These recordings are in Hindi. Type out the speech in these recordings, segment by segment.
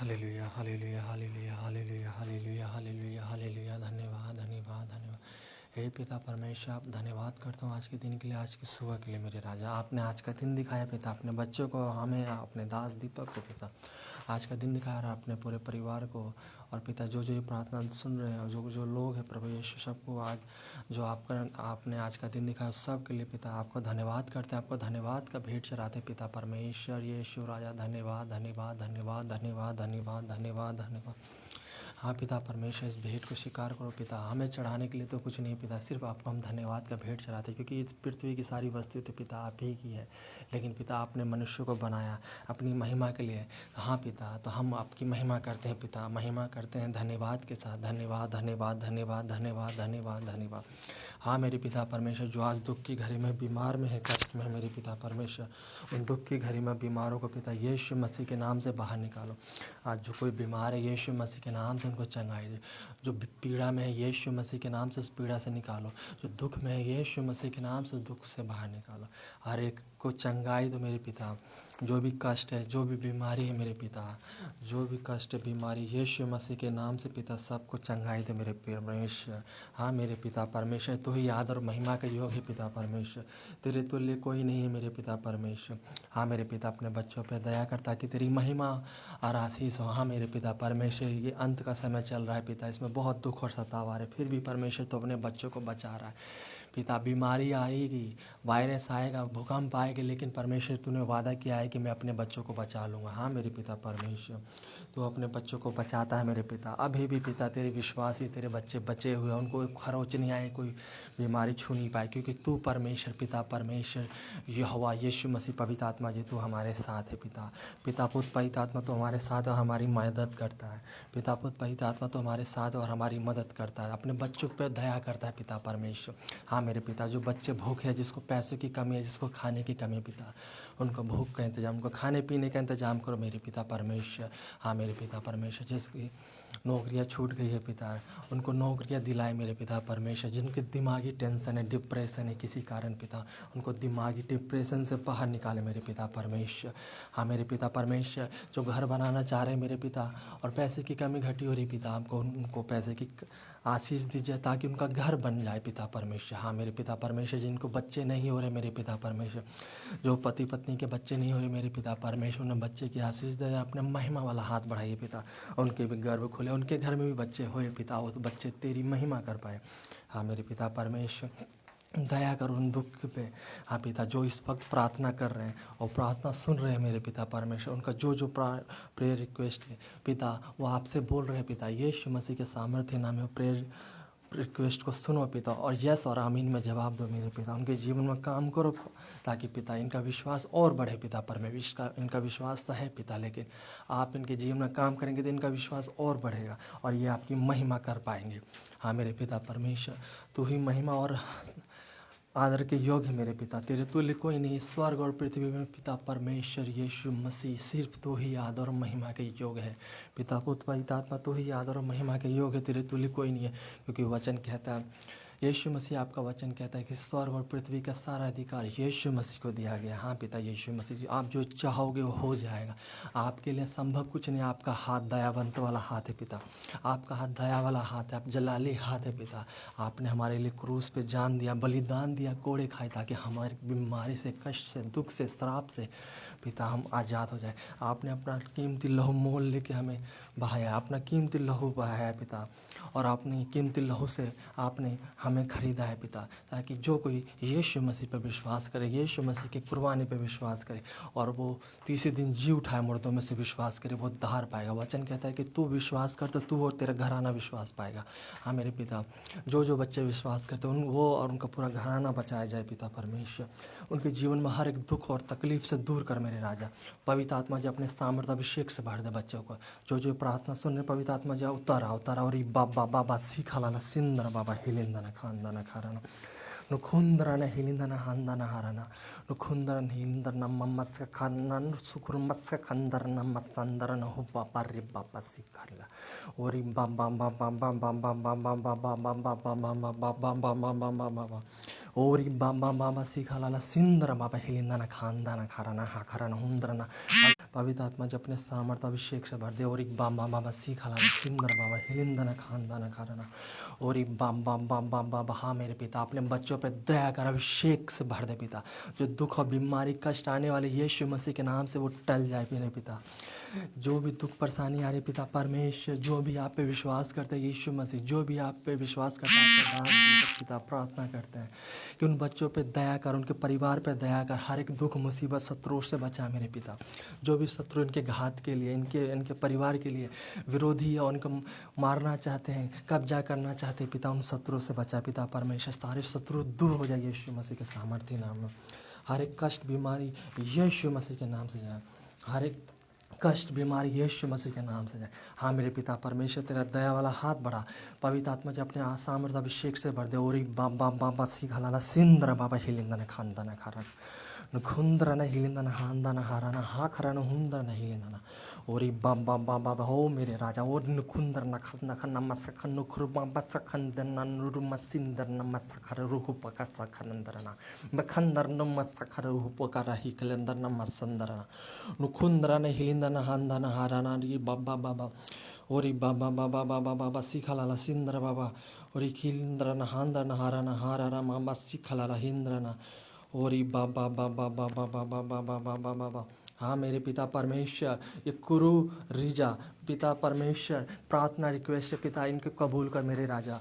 Hallelujah hallelujah hallelujah hallelujah hallelujah hallelujah hallelujah. धन्यवाद धन्यवाद धन्यवाद। हे पिता परमेश्वर, आप धन्यवाद करता हूँ आज के दिन के लिए, आज की सुबह के लिए मेरे राजा। आपने आज का दिन दिखाया पिता, अपने बच्चों को, हमें, अपने दास दीपक को पिता आज का दिन दिखाया, और अपने पूरे परिवार को। और पिता जो जो ये प्रार्थना सुन रहे हैं, जो जो लोग हैं प्रभु यीशु, सबको आज जो आपने आज का दिन दिखाया सब के लिए पिता आपको धन्यवाद करते हैं, आपको धन्यवाद का भेंट चढ़ाते हैं पिता परमेश्वर यीशु राजा। धन्यवाद धन्यवाद धन्यवाद धन्यवाद धन्यवाद धन्यवाद धन्यवाद। हाँ पिता परमेश्वर, इस भेंट को स्वीकार करो पिता। हमें चढ़ाने के लिए तो कुछ नहीं पिता, सिर्फ आपको हम धन्यवाद का भेंट चढ़ाते हैं, क्योंकि इस पृथ्वी की सारी वस्तु तो पिता आप ही की है। लेकिन पिता आपने मनुष्य को बनाया अपनी महिमा के लिए। हाँ पिता, तो हम आपकी महिमा करते हैं पिता, महिमा करते हैं धन्यवाद के साथ। धन्यवाद धन्यवाद धन्यवाद धन्यवाद धन्यवाद धन्यवाद। हाँ मेरे पिता परमेश्वर, जो आज दुख की घड़ी में बीमार में है, कष्ट में है मेरे पिता परमेश्वर, उन दुख की घड़ी में बीमारों को पिता यीशु मसीह के नाम से बाहर निकालो। आज जो कोई बीमार है यीशु मसीह के नाम से उनको चंगाई दे। जो पीड़ा में है यीशु मसीह के नाम से उस पीड़ा से निकालो। जो दुख में है यीशु मसीह के नाम से दुख से बाहर निकालो। हर एक को चंगाई दो मेरे पिता। जो भी कष्ट है, जो भी बीमारी है मेरे पिता, जो भी कष्ट बीमारी यीशु मसीह के नाम से पिता सबको चंगाई दो मेरे परमेश्वर। हाँ मेरे पिता परमेश्वर, तो ही याद और महिमा का योग है पिता परमेश्वर, तेरे तुल्य कोई नहीं है मेरे पिता परमेश्वर। हाँ मेरे पिता, अपने बच्चों पे दया कर ताकि तेरी महिमा और आशीष हो। हाँ मेरे पिता परमेश्वर, ये अंत का समय चल रहा है पिता, इसमें बहुत दुख और सताव आ रहे, फिर भी परमेश्वर तो अपने बच्चों को बचा रहा है पिता। बीमारी आएगी, वायरस आएगा, भूकंप आएगा, लेकिन परमेश्वर तूने वादा किया है कि मैं अपने बच्चों को बचा लूँगा। हाँ मेरे पिता परमेश्वर, तू अपने बच्चों को बचाता है मेरे पिता। अभी भी पिता तेरे विश्वासी तेरे बच्चे बचे हुए हैं, उनको खरोच नहीं आए, कोई बीमारी छू नहीं पाए, क्योंकि तू परमेश्वर पिता परमेश्वर यहोवा यीशु मसीह पवित्र आत्मा जी तू हमारे साथ है पिता। पिता पुत्र पवित्र आत्मा तो हमारे साथ और हमारी मदद करता है। पिता पुत्र पवित्र आत्मा तो हमारे साथ और हमारी मदद करता है, अपने बच्चों पर दया करता है पिता परमेश्वर। हाँ मेरे पिता, जो बच्चे भूखे हैं, जिसको पैसों की कमी है, जिसको खाने की कमी है पिता, उनको भूख का इंतजाम, उनको खाने पीने का इंतजाम करो मेरे पिता परमेश्वर। हाँ मेरे पिता परमेश्वर, जिसकी नौकरियां छूट गई है पिता, उनको नौकरियां दिलाए मेरे पिता परमेश्वर। जिनके दिमागी टेंशन है, डिप्रेशन है किसी कारण पिता, उनको दिमागी डिप्रेशन से बाहर निकाले मेरे पिता परमेश्वर। हाँ मेरे पिता परमेश्वर, जो घर बनाना चाह रहे हैं मेरे पिता और पैसे की कमी घटी हो रही पिता, हमको उनको पैसे की आशीष दीजिए ताकि उनका घर बन जाए पिता परमेश्वर। हाँ मेरे पिता परमेश्वर, जिनको बच्चे नहीं हो रहे मेरे पिता परमेश्वर, जो पति पत्नी के बच्चे नहीं हो रहे मेरे पिता परमेश्वर, उन्हें बच्चे की आशीष दे, अपने महिमा वाला हाथ बढ़ाइए पिता, उनके भी गर्भ खुले, उनके घर में भी बच्चे होए पिता, वो तो बच्चे तेरी महिमा कर पाए। हाँ मेरे पिता परमेश्वर, दया करो उन दुख पे। हाँ पिता, जो इस वक्त प्रार्थना कर रहे हैं और प्रार्थना सुन रहे हैं मेरे पिता परमेश्वर, उनका जो जो प्रेयर रिक्वेस्ट है पिता, वो आपसे बोल रहे हैं पिता, यीशु मसीह के सामर्थ्य नाम में प्रेयर रिक्वेस्ट को सुनो पिता, और यस और आमीन में जवाब दो मेरे पिता। उनके जीवन में काम करो ताकि पिता इनका विश्वास और बढ़े पिता परमेश्वर। इनका विश्वास तो है पिता, लेकिन आप इनके जीवन में काम करेंगे तो इनका विश्वास और बढ़ेगा और ये आपकी महिमा कर पाएंगे। हाँ मेरे पिता परमेश्वर, तू ही महिमा और आदर के योग्य है मेरे पिता, तेरे तुल्य कोई नहीं। स्वर्ग और पृथ्वी में पिता परमेश्वर यीशु मसीह, सिर्फ तू ही आदर और महिमा के योग्य है पिता पुत्र पवित्र आत्मा, तू ही आदर और महिमा के योग्य है, तेरे तुल्य कोई नहीं है। क्योंकि वचन कहता है, यीशु मसीह आपका वचन कहता है कि स्वर्ग और पृथ्वी का सारा अधिकार यीशु मसीह को दिया गया। हाँ पिता यीशु मसीह जी, आप जो चाहोगे वो हो जाएगा। आपके लिए संभव कुछ नहीं, आपका हाथ दयावंत वाला हाथ है पिता, आपका हाथ दया वाला हाथ है, आप जलाली हाथ है पिता। आपने हमारे लिए क्रूस पे जान दिया, बलिदान दिया, कोड़े खाए ताकि हमारी बीमारी से, कष्ट से, दुख से, श्राप से पिता हम आज़ाद हो जाए। आपने अपना कीमती लहू मोल लेके हमें बहाया, अपना कीमती लहू बहाया है पिता, और आपने कीमती लहू से आपने हमें खरीदा है पिता, ताकि जो कोई यीशु मसीह पर विश्वास करे, यीशु मसीह के कुर्बानी पर विश्वास करे और वो तीसरे दिन जी उठाए मुर्दों में से विश्वास करे, वो उद्धार पाएगा। वचन कहता है कि तू विश्वास कर तो तू और तेरा घराना विश्वास पाएगा। हाँ मेरे पिता, जो जो बच्चे विश्वास करते हैं वो और उनका पूरा घराना बचाया जाए पिता परमेश्वर। उनके जीवन में हर एक दुख और तकलीफ से दूर कर मेरे राजा। पवित्र आत्मा जी अपने सामर्थ्य अभिषेक से भर दे बच्चों को, जो जो प्रार्थना सुन रहे पवित्र आत्मा जी उतारा उतारा, और बाबा बाबा सीखा लाना सिंदर बाबा हिलिंदना खानदाना खाराना नुखुंदरना हिलिंदना हांदना हाराना नुखुंदरन हिलिंदरना मम्मस्का खानन सुकुरमस्का खंदरना मसंदरन हुब्बा पारी बाबा सीखरला ओरी बाबा बाबा बाबा बाबा बाबा बाबा बाबा बाबा बाबा बाबा बाबा बाबा ओरी बाबा बाबा सीखा लाला सिंदर बाबा हिलिंदना खानदाना खाराना हाखाराना हुंदरना पवित्र आत्मा जी अपने सामर्थ अभिषेक से भर दे। और एक बाबा बाबा सीखा लाला सिंदर बाबा हिलिंदना खानदाना खाराना और एक बाबा बाबा बाबा हाँ मेरे पिता अपने बच्चों पे दया कर अभिषेक से भर दे पिता। जो दुख और बीमारी कष्ट आने वाले यीशु मसीह के नाम से वो टल जाए मेरे पिता। जो भी दुख परेशानी आ रही पिता परमेश्वर, जो भी आप पे विश्वास करते हैं यीशु मसीह, जो भी आप पे विश्वास करते हैं आपका दान दीपक पिता प्रार्थना करते हैं कि उन बच्चों पे दया कर, उनके परिवार पे दया कर, हर एक दुख मुसीबत शत्रुओं से बचा मेरे पिता। जो भी शत्रु इनके घात के लिए, इनके परिवार के लिए विरोधी और उनको मारना चाहते हैं, कब्जा करना चाहते हैं पिता, उन शत्रुओं से बचा पिता परमेश्वर। सारे शत्रु दूर हो जाए यीशु मसीह के सामर्थ्य नाम में। हर एक कष्ट बीमारी यीशु मसीह के नाम से जाए, हर एक कष्ट बीमारी यीशु मसीह के नाम से जाए। हाँ मेरे पिता परमेश्वर तेरा दया वाला हाथ बढ़ा, पवित्र आत्मा जी अपने सामर्थ अभिषेक से भर दे। और बाबा बाबा सीखा लाला सिंदर बाबा हिलिंदन खानदाना खारा खुंदरन हिलिंदन हांदन हाराना हा खरन हुंदन हिलिंदन और बाबा बाबा हो मेरे राजा और नुखुंदर नखन नमसखन नुखुर बाबा सखन दन नुरुमसिंदर नमसखर रूह पका सखनंदरना बखंदर नमसखर रूह पका ही कलंदर नमसंदरना नुखुंदरन हिलिंदन हांदन हाराना री बाबा बाबा और बाबा बाबा बाबा बाबा सीखा लाला सिंदर बाबा और खिलिंदरन हांदन हाराना हाराना मामा सीखा लाला हिंद्रना और बाबा बाबा बाबा बाबा बाबा बाबा बाबा हाँ मेरे पिता परमेश्वर ये कुरु रिजा पिता परमेश्वर प्रार्थना रिक्वेस्ट है पिता, इनको कबूल कर मेरे राजा।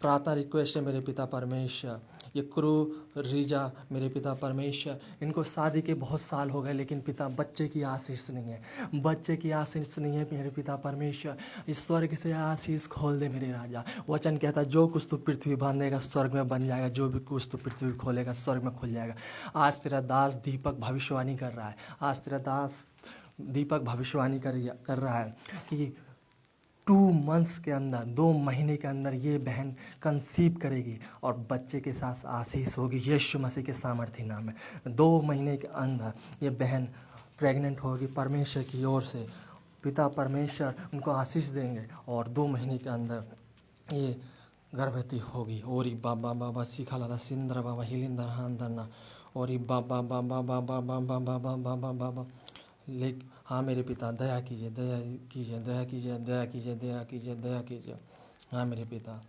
प्रार्थना रिक्वेस्ट है मेरे पिता परमेश्वर, ये कुरु रिजा मेरे पिता परमेश्वर, इनको शादी के बहुत साल हो गए लेकिन पिता बच्चे की आशीष नहीं है, बच्चे की आशीष नहीं है मेरे पिता परमेश्वर। इस स्वर्ग से आशीष खोल दे मेरे राजा। वचन कहता है जो कुछ तू पृथ्वी बांधेगा स्वर्ग में बन जाएगा, जो भी कुछ तू पृथ्वी खोलेगा स्वर्ग में खुल जाएगा। आज तेरा दास दीपक भविष्यवाणी कर रहा है, आज तेरा दास दीपक भविष्यवाणी कर रहा है कि 2 मंथ्स के अंदर 2 महीने के अंदर ये बहन कंसीव करेगी और बच्चे के साथ आशीष होगी यीशु मसीह के सामर्थ्य नाम में। 2 महीने के अंदर ये बहन प्रेग्नेंट होगी परमेश्वर की ओर से। पिता परमेश्वर उनको आशीष देंगे और 2 महीने के अंदर ये गर्भवती होगी। और बाबा बाबा सीखा लाला सिंदर बाबा हिलिंदर हांदरना और बाबा बाबा बाबा बाबा बाबा बाबा बाबा लेक हाँ मेरे पिता दया कीजिए दया कीजिए दया कीजिए दया कीजिए दया कीजिए दया कीजिए। हाँ मेरे पिता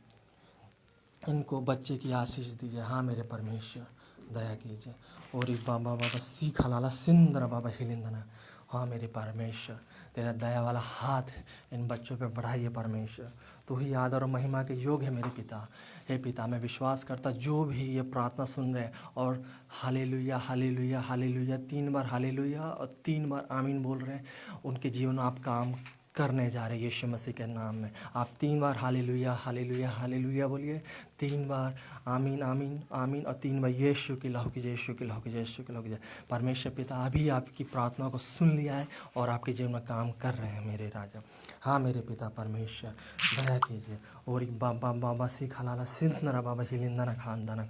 इनको बच्चे की आशीष दीजिए। हाँ मेरे परमेश्वर दया कीजिए। और बाबा बाबा सीखा लाला सिंदर बाबा हिलिंदना हाँ मेरे परमेश्वर तेरा दया वाला हाथ इन बच्चों पे बढ़ाइए परमेश्वर। तू ही आदर और महिमा के योग्य है मेरे पिता। हे पिता मैं विश्वास करता जो भी ये प्रार्थना सुन रहे हैं और हालेलुया हालेलुया हालेलुया 3 बार हालेलुया और 3 बार आमीन बोल रहे हैं, उनके जीवन में आप काम करने जा रहे हैं यीशु मसीह के नाम में। आप 3 बार हालेलुया हालेलुया हालेलुया बोलिए, 3 बार आमीन आमीन आमीन और 3 बार यीशु की लहू कीजिए यीशु की लहू कीजिए यीशु की लहू कीजिए। परमेश्वर पिता अभी आपकी प्रार्थना को सुन लिया है और आपके जीवन में काम कर रहे हैं मेरे राजा। हाँ मेरे पिता परमेश्वर दया कीजिए। और बाबा बाबा सीखा लाला सिंदरा बाबा हिलिंदना खानदाना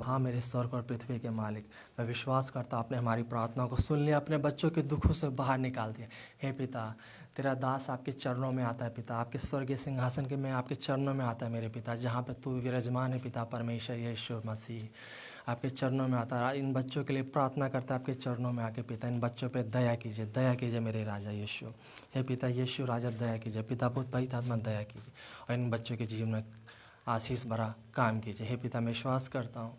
हाँ मेरे स्वर्ग और पृथ्वी के मालिक मैं विश्वास करता आपने हमारी प्रार्थना को सुन लिया, अपने बच्चों के दुखों से बाहर निकाल दिया। हे पिता तेरा दास आपके चरणों में आता है पिता, आपके स्वर्गीय सिंहासन के में आपके चरणों में आता है मेरे पिता, जहाँ पे तू विराजमान है पिता परमेश्वर यीशु मसीह आपके चरणों में आता है। इन बच्चों के लिए प्रार्थना करता है आपके चरणों में आके पिता इन बच्चों पे दया कीजिए मेरे राजा यीशु। हे पिता यीशु राजा दया कीजिए, पिता बहुत पवित्र आत्मा दया कीजिए और इन बच्चों के जीवन में आशीष भरा काम कीजिए। हे पिता मैं विश्वास करता हूँ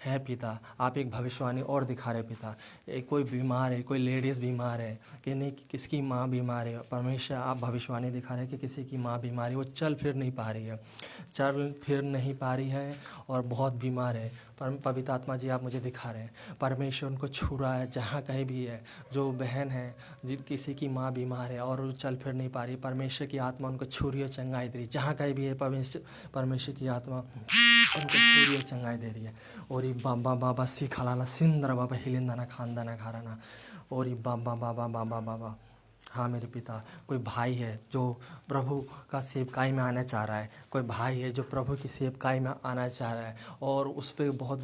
है पिता आप एक भविष्यवाणी और दिखा रहे पिता, एक कोई बीमार है, कोई लेडीज़ बीमार है कि नहीं किसकी माँ बीमार है, परमेश्वर आप भविष्यवाणी दिखा रहे हैं कि किसी की माँ बीमार है, वो चल फिर नहीं पा रही है, चल फिर नहीं पा रही है और बहुत बीमार है। पवित्र आत्मा जी आप मुझे दिखा रहे हैं परमेश्वर उनको छू रहा है जहाँ कहीं भी है। जो बहन है जिन किसी की माँ बीमार है और वो चल फिर नहीं पा रही, परमेश्वर की आत्मा उनको छू रही है चंगाई दे रही है, जहाँ कहीं भी है परमेश्वर की आत्मा उनको छू रही है चंगाई दे रही है। और बाबा बाबा सीखा लाला सिंदर बाबा हिलिंदना खानदाना खाराना और बाबा बाबा बाबा बाबा हाँ मेरे पिता, कोई भाई है जो प्रभु का सेवकाई में आना चाह रहा है, कोई भाई है जो प्रभु की सेवकाई में आना चाह रहा है और उस पे बहुत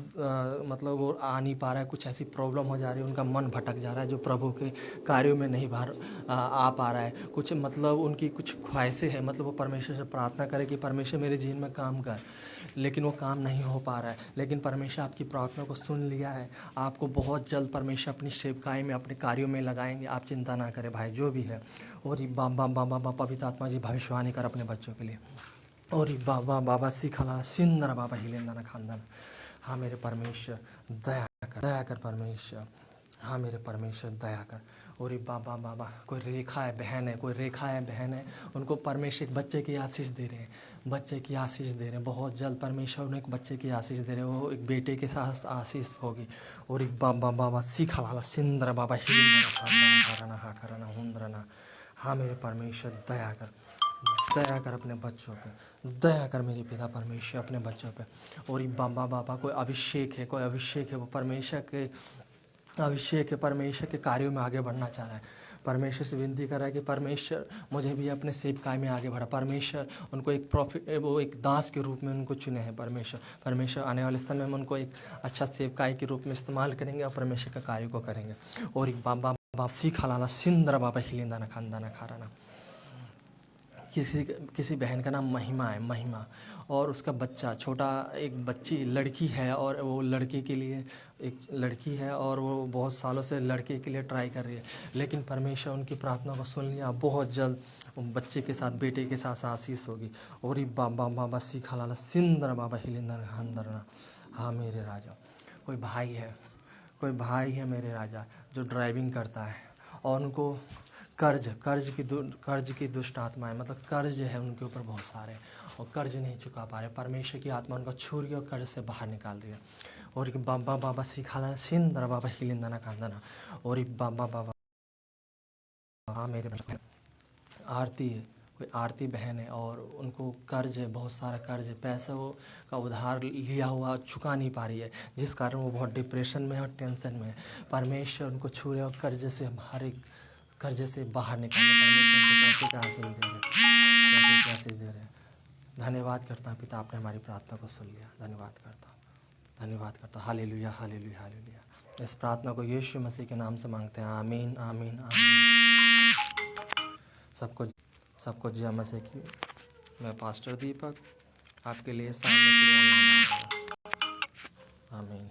मतलब वो आ नहीं पा रहा है, कुछ ऐसी प्रॉब्लम हो जा रही है, उनका मन भटक जा रहा है, जो प्रभु के कार्यों में नहीं आ पा रहा है, कुछ मतलब उनकी कुछ ख्वाहिशें हैं, मतलब वो परमेश्वर से प्रार्थना करे कि परमेश्वर मेरे जीवन में काम कर, लेकिन वो काम नहीं हो पा रहा है। लेकिन परमेश्वर आपकी प्रार्थना को सुन लिया है, आपको बहुत जल्द परमेश्वर अपनी सेवकाई में, अपने कार्यों में लगाएंगे, आप चिंता ना करें भाई, जो भी है। और बाबा बाबा बाबा पवित्र आत्मा जी भविष्यवाणी कर अपने बच्चों के लिए। और बाबा बाबा सीखला सिंदर बाबा हिलेंदर खानदान। हाँ मेरे परमेश्वर दया कर परमेश्वर। हाँ मेरे परमेश्वर दया कर। और बाबा बाबा कोई रेखा है बहन है, कोई रेखा है बहन है, उनको परमेश्वर एक बच्चे की आशीष दे रहे हैं, बच्चे की आशीष दे रहे हैं, बहुत जल्द परमेश्वर उन्हें एक बच्चे की आशीष दे रहे हैं, वो एक बेटे के साथ आशीष होगी। और बाबा बाबा सीखा लाला सिंदर बाबा हिलेंदर हा करना हुंदरना। हाँ मेरे परमेश्वर दया कर अपने बच्चों पे, दया कर मेरे पिता परमेश्वर अपने बच्चों पे। और बाबा बाबा कोई अभिषेक है, वो परमेश्वर के अभिषेक है, परमेश्वर के कार्यों में आगे बढ़ना चाह रहा है, परमेश्वर से विनती कर रहा है कि परमेश्वर मुझे भी अपने सेवकाई में आगे बढ़ा। परमेश्वर उनको एक प्रॉफिट, वो एक दास के रूप में उनको चुने हैं। परमेश्वर आने वाले समय में उनको एक अच्छा सेवकाई के रूप में इस्तेमाल करेंगे और परमेश्वर का कार्य को करेंगे। और एक बाबा बाबा सीखा लाला सिंदर बाबा हिलेंदा ना खानदाना खाराना। किसी बहन का नाम महिमा है, महिमा, और उसका बच्चा छोटा, एक बच्ची लड़की है, और वो लड़के के लिए एक लड़की है और वो बहुत सालों से लड़के के लिए ट्राई कर रही है, लेकिन परमेश्वर उनकी प्रार्थना को सुन लिया। बहुत जल्द बच्चे के साथ, बेटे के साथ आशीष होगी। और ये बाबा बाबा सीखा लाला सिंदर बाबा हिलेंदर हंदरना। हाँ मेरे राजा, कोई भाई है मेरे राजा जो ड्राइविंग करता है और उनको कर्ज की दुष्ट आत्माएं, मतलब कर्ज है उनके ऊपर बहुत सारे, और कर्ज नहीं चुका पा रहे। परमेश्वर की आत्मा उनका छू रही है और कर्ज से बाहर निकाल रही है। और एक बाबा बाबा सिखाला सिंदर बाबा हिलिंदना कांदना। और एक बाबा बाबा, हाँ मेरे आरती है, कोई आरती बहन है और उनको कर्ज है, बहुत सारा कर्ज है, पैसा वो का उधार लिया हुआ चुका नहीं पा रही है, जिस कारण वो बहुत डिप्रेशन में है और टेंशन में है। परमेश्वर उनको छू रहे और कर्ज से, हर एक कर्ज से बाहर निकालने, परमेश्वर उनको पैसे का आशीष दे रहे हैं। धन्यवाद करता हूँ पिता, आपने हमारी प्रार्थना को सुन लिया, धन्यवाद करता हूँ। Hallelujah hallelujah hallelujah. इस प्रार्थना को यीशु मसीह के नाम से मांगते हैं, आमीन आमीन आमीन। सबको जय मसीह की। मैं पास्टर दीपक आपके लिए सामने की ओर आमीन।